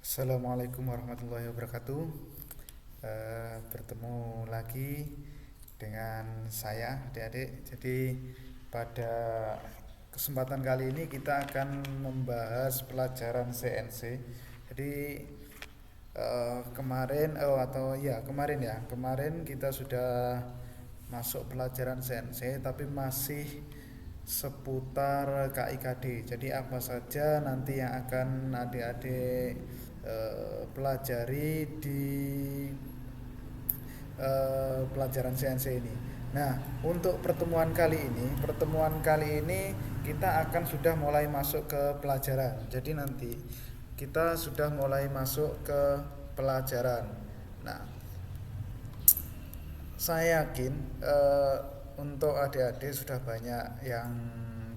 Assalamualaikum warahmatullahi wabarakatuh. Bertemu lagi dengan saya, adik-adik. Jadi pada kesempatan kali ini kita akan membahas pelajaran CNC. Jadi kemarin kita sudah masuk pelajaran CNC, tapi masih seputar KIKD. Jadi apa saja nanti yang akan adik-adik pelajari di pelajaran CNC ini. Nah, untuk pertemuan kali ini kita akan sudah mulai masuk ke pelajaran. Jadi nanti kita sudah mulai masuk ke pelajaran. Nah, saya yakin untuk adik-adik sudah banyak yang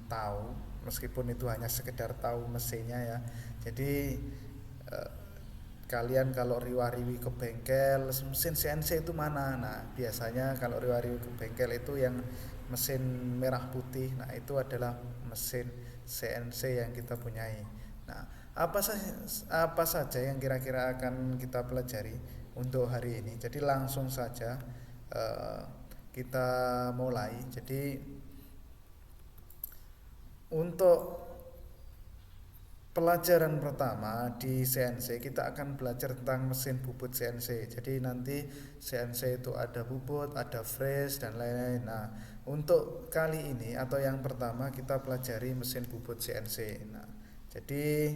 tahu, meskipun itu hanya sekedar tahu mesinnya ya. Jadi kalian kalau riwa-riwi ke bengkel mesin CNC itu mana? Nah, biasanya kalau riwa-riwi ke bengkel itu yang mesin merah putih. Nah, itu adalah mesin CNC yang kita punyai. Nah, apa saja yang kira-kira akan kita pelajari untuk hari ini? Jadi langsung saja kita mulai. Jadi untuk pelajaran pertama di CNC kita akan belajar tentang mesin bubut CNC. Jadi nanti CNC itu ada bubut, ada freeze dan lain-lain. Nah, untuk kali ini atau yang pertama kita pelajari mesin bubut CNC. Nah, jadi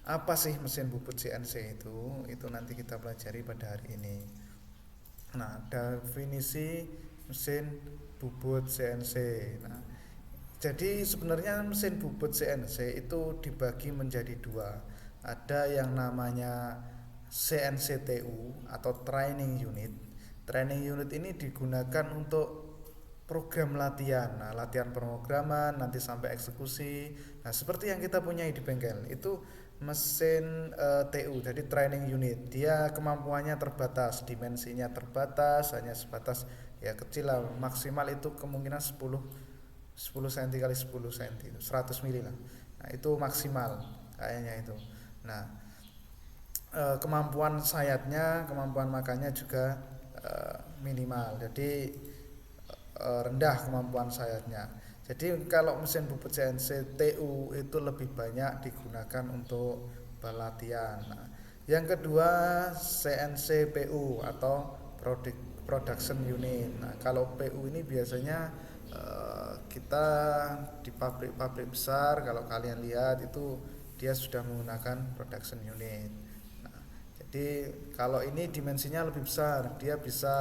apa sih mesin bubut CNC itu? Itu nanti kita pelajari pada hari ini. Nah, definisi mesin bubut CNC. Nah, jadi sebenarnya mesin bubut CNC itu dibagi menjadi dua. Ada yang namanya CNCTU atau training unit. Training unit ini digunakan untuk program latihan. Nah, latihan pemrograman nanti sampai eksekusi. Nah, seperti yang kita punya di bengkel itu mesin TU, jadi training unit. Dia kemampuannya terbatas, dimensinya terbatas, hanya sebatas ya kecil lah, maksimal itu kemungkinan 10 cm kali 10 cm, 100 mili lah. Nah, itu maksimal kayaknya itu. Nah, kemampuan sayatnya, kemampuan makannya juga minimal. Jadi rendah kemampuan sayatnya. Jadi kalau mesin bubut CNC TU itu lebih banyak digunakan untuk pelatihan. Nah, yang kedua CNC PU atau production unit. Nah, kalau PU ini biasanya kita di pabrik-pabrik besar, kalau kalian lihat itu dia sudah menggunakan production unit. Nah, jadi kalau ini dimensinya lebih besar, dia bisa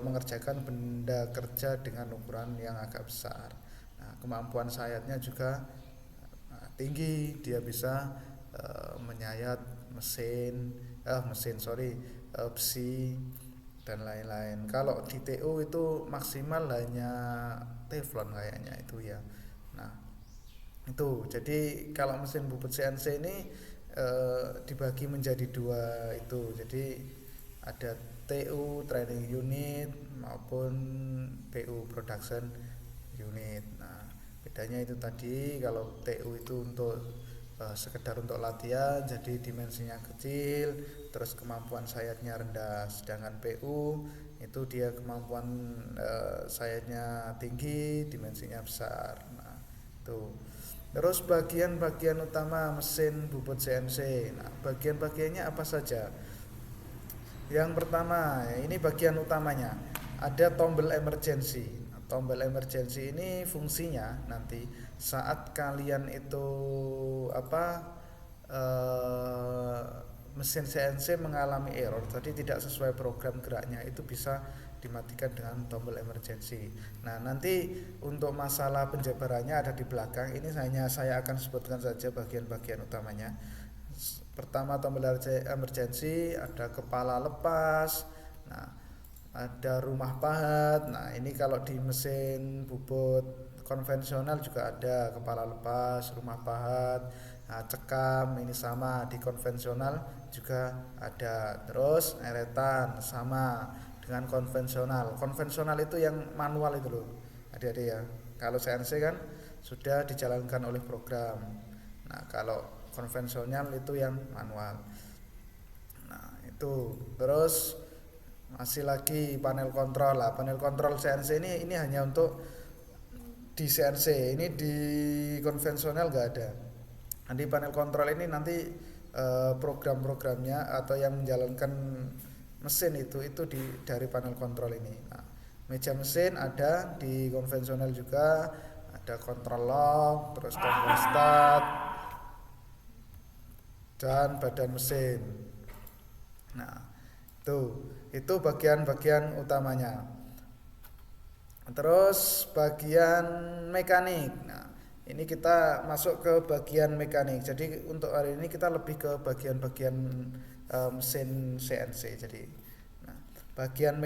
mengerjakan benda kerja dengan ukuran yang agak besar. Nah, kemampuan sayatnya juga tinggi, dia bisa menyayat besi dan lain-lain. Kalau di TU itu maksimal hanya teflon kayaknya itu ya. Nah, itu jadi kalau mesin bubut CNC ini dibagi menjadi dua itu. Jadi ada TU training unit maupun PU production unit. Nah, bedanya itu tadi, kalau TU itu untuk sekedar untuk latihan, jadi dimensinya kecil, terus kemampuan sayatnya rendah. Sedangkan PU itu dia kemampuan sayatnya tinggi, dimensinya besar. Nah, itu. Terus bagian-bagian utama mesin bubut CNC. Nah, bagian-bagiannya apa saja? Yang pertama, ini bagian utamanya, ada tombol emergency. Tombol emergency ini fungsinya nanti saat kalian itu mesin CNC mengalami error, tadi tidak sesuai program geraknya, itu bisa dimatikan dengan tombol emergency. Nah, nanti untuk masalah penjabarannya ada di belakang. Ini hanya saya akan sebutkan saja bagian-bagian utamanya. Pertama, tombol emergency, ada kepala lepas, nah ada rumah pahat. Nah, ini kalau di mesin bubut konvensional juga ada kepala lepas, rumah pahat. Nah, cekam ini sama di konvensional juga ada. Terus eretan sama dengan konvensional. Konvensional itu yang manual itu loh, adik-adik ya. Kalau CNC kan sudah dijalankan oleh program. Nah, kalau konvensional itu yang manual. Nah, itu. Terus masih lagi panel kontrol lah. Panel kontrol CNC ini hanya untuk di CNC. Ini di konvensional nggak ada. Nanti panel kontrol ini nanti program-programnya atau yang menjalankan mesin itu dari panel kontrol ini. Nah, meja mesin ada di konvensional juga, ada control lock, terus tombol start dan badan mesin. Nah, itu bagian-bagian utamanya. Terus bagian mekanik. Nah, ini kita masuk ke bagian mekanik. Jadi untuk hari ini kita lebih ke bagian-bagian mesin CNC. Jadi, nah, bagian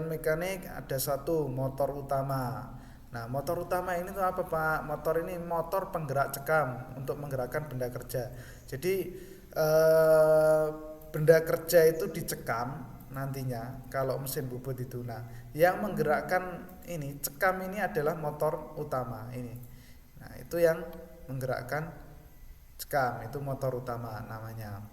mekanik ada satu motor utama. Nah, motor utama ini tuh apa, Pak? Motor ini motor penggerak cekam untuk menggerakkan benda kerja. Jadi benda kerja itu dicekam nantinya kalau mesin bubut itu. Nah, yang menggerakkan ini cekam ini adalah motor utama ini. Nah, itu yang menggerakkan cekam, itu motor utama namanya.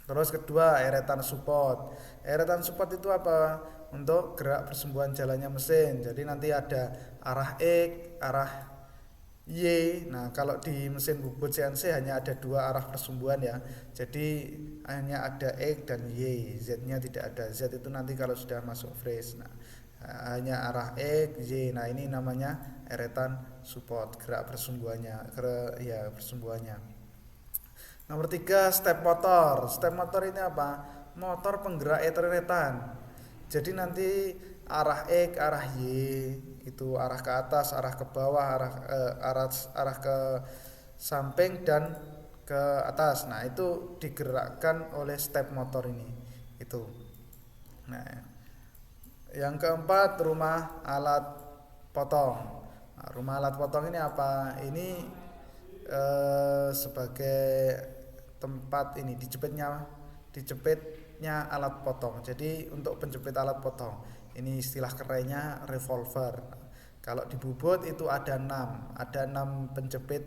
Terus kedua, eretan support. Eretan support itu apa? Untuk gerak persembuhan jalannya mesin. Jadi nanti ada arah X, arah Y. Nah, kalau di mesin bubut CNC hanya ada dua arah persumbuhan ya. Jadi hanya ada X dan Y. Z-nya tidak ada. Z itu nanti kalau sudah masuk freeze. Nah, hanya arah X, Y. Nah, ini namanya eretan support, gerak persumbuhannya, persumbuhannya. Nomor 3, step motor. Step motor ini apa? Motor penggerak eretan. Jadi nanti arah X, arah Y, itu arah ke atas, arah ke bawah, arah ke samping dan ke atas. Nah, itu digerakkan oleh step motor ini. Itu. Nah, yang keempat, rumah alat potong. Nah, rumah alat potong ini apa? Ini sebagai tempat ini dijepitnya alat potong. Jadi untuk penjepit alat potong, ini istilah kerennya revolver. Kalau di bubut itu ada 6 penjepit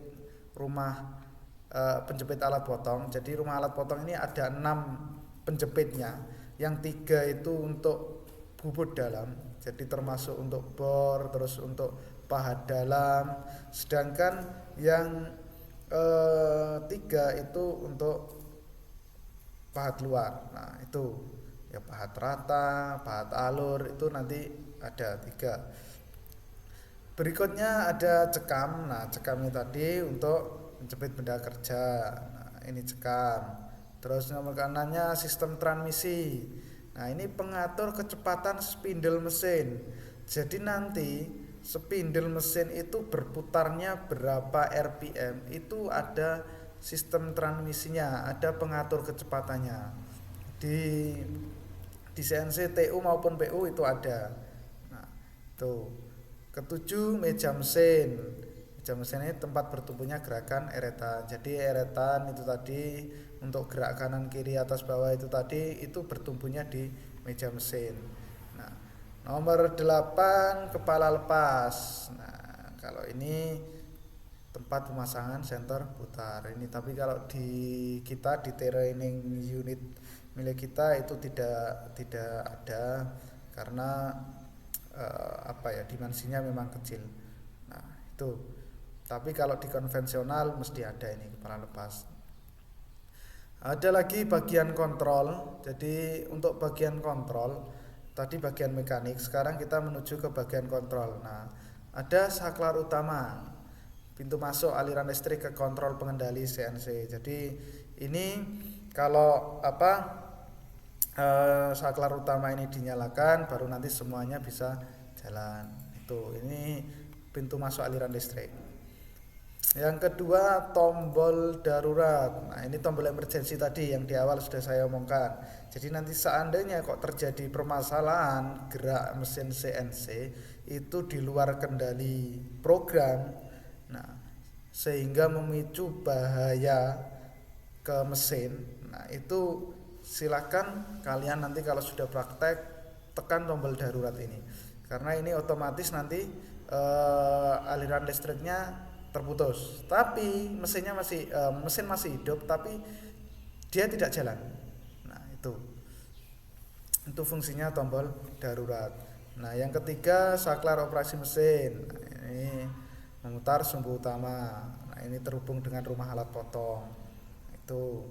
penjepit alat potong. Jadi rumah alat potong ini ada 6 penjepitnya. Yang 3 itu untuk bubut dalam, jadi termasuk untuk bor, terus untuk pahat dalam. Sedangkan yang 3 itu untuk pahat luar. Nah, itu ya pahat rata, pahat alur, itu nanti ada 3. Berikutnya ada cekam. Nah, cekam ini tadi untuk menjepit benda kerja. Nah, ini cekam. Terus nomor kanannya sistem transmisi. Nah, ini pengatur kecepatan spindle mesin. Jadi nanti spindle mesin itu berputarnya berapa RPM, itu ada sistem transmisinya, ada pengatur kecepatannya. Di CNC TU maupun PU itu ada. Nah, tuh. Ketujuh, meja mesin. Meja mesin ini tempat bertumpunya gerakan eretan. Jadi eretan itu tadi untuk gerak kanan kiri atas bawah itu tadi itu bertumpunya di meja mesin. Nah, nomor 8, kepala lepas. Nah, kalau ini tempat pemasangan senter putar ini. Tapi kalau di kita di training unit milik kita itu tidak ada karena dimensinya memang kecil. Nah, itu. Tapi kalau di konvensional mesti ada ini kepala lepas. Ada lagi bagian kontrol. Jadi untuk bagian kontrol tadi bagian mekanik, sekarang kita menuju ke bagian kontrol. Nah, ada saklar utama, pintu masuk aliran listrik ke kontrol pengendali CNC. Jadi ini kalau saklar utama ini dinyalakan, baru nanti semuanya bisa jalan. Itu ini pintu masuk aliran listrik. Yang kedua, tombol darurat. Nah, ini tombol emergency tadi yang di awal sudah saya omongkan. Jadi nanti seandainya kok terjadi permasalahan gerak mesin CNC itu di luar kendali program, nah, sehingga memicu bahaya ke mesin. Nah, itu silakan kalian nanti kalau sudah praktek tekan tombol darurat ini. Karena ini otomatis nanti aliran listriknya terputus, tapi mesin masih hidup, tapi dia tidak jalan. Nah, itu fungsinya tombol darurat. Nah, yang ketiga saklar operasi mesin. Nah, ini memutar sumbu utama. Nah, ini terhubung dengan rumah alat potong. Itu.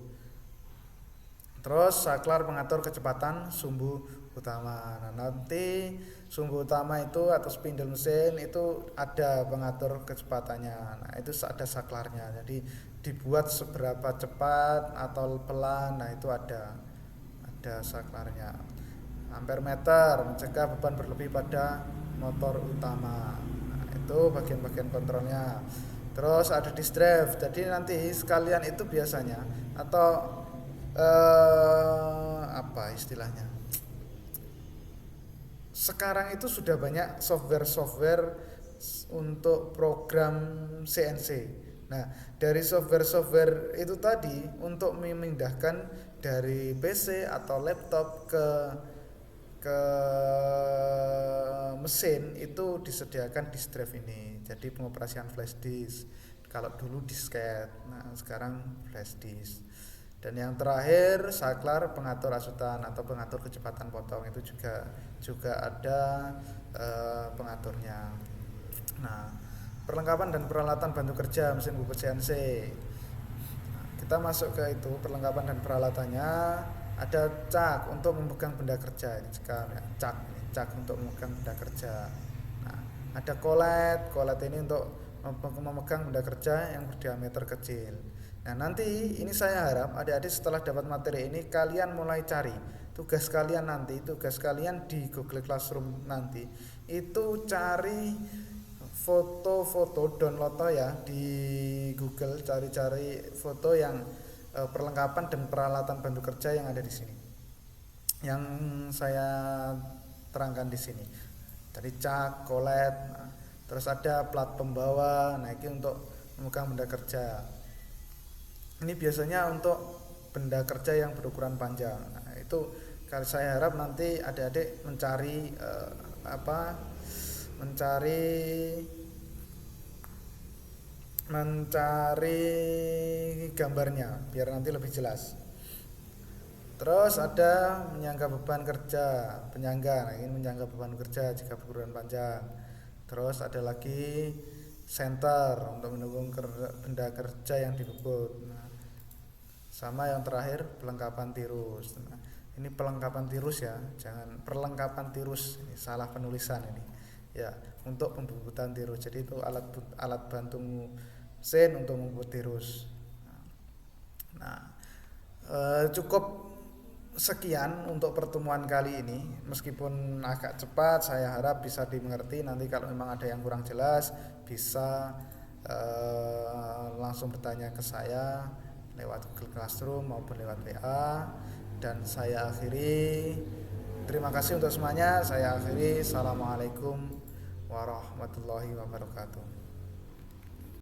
Terus saklar pengatur kecepatan sumbu utama. Nah, nanti sumbu utama itu atau spindle mesin itu ada pengatur kecepatannya. Nah, itu ada saklarnya. Jadi dibuat seberapa cepat atau pelan. Nah, itu ada saklarnya. Ampere meter mencegah beban berlebih pada motor utama. Nah, itu bagian-bagian kontrolnya. Terus ada disk drive. Jadi nanti sekalian itu biasanya atau apa istilahnya? Sekarang itu sudah banyak software untuk program CNC. Nah, dari software itu tadi untuk memindahkan dari PC atau laptop ke mesin itu disediakan disk drive ini. Jadi pengoperasian flash disk. Kalau dulu disket, nah sekarang flash disk. Dan yang terakhir saklar pengatur asutan atau pengatur kecepatan potong itu juga ada pengaturnya. Nah, perlengkapan dan peralatan bantu kerja mesin bubut CNC. Nah, kita masuk ke itu perlengkapan dan peralatannya. Ada cak untuk memegang benda kerja, ini cak untuk memegang benda kerja. Nah, ada kolet ini untuk memegang benda kerja yang berdiameter kecil. Nah, nanti ini saya harap adik-adik setelah dapat materi ini kalian mulai cari tugas kalian di Google Classroom nanti itu cari foto-foto download ya di Google, cari foto yang perlengkapan dan peralatan bantu kerja yang ada di sini yang saya terangkan di sini. Tadi cak, kolet, nah, terus ada plat pembawa. Nah, ini untuk memegang benda kerja. Ini biasanya untuk benda kerja yang berukuran panjang. Nah, itu kalau saya harap nanti adik-adik mencari gambarnya biar nanti lebih jelas. Terus ada menyangga beban kerja, penyangga. Nah, ini menyangga beban kerja jika berukuran panjang. Terus ada lagi center untuk mendukung benda kerja yang dibubut. Nah, sama yang terakhir perlengkapan tirus. Nah, ini perlengkapan tirus ya, jangan perlengkapan tirus. Ini salah penulisan ini. Ya, untuk pembubutan tirus. Jadi itu alat bantu mesin untuk membubut tirus. Nah, cukup sekian untuk pertemuan kali ini. Meskipun agak cepat, saya harap bisa dimengerti. Nanti kalau memang ada yang kurang jelas bisa langsung bertanya ke saya lewat Google Classroom maupun lewat WA. Dan saya akhiri, terima kasih untuk semuanya. Saya akhiri, assalamualaikum warahmatullahi wabarakatuh.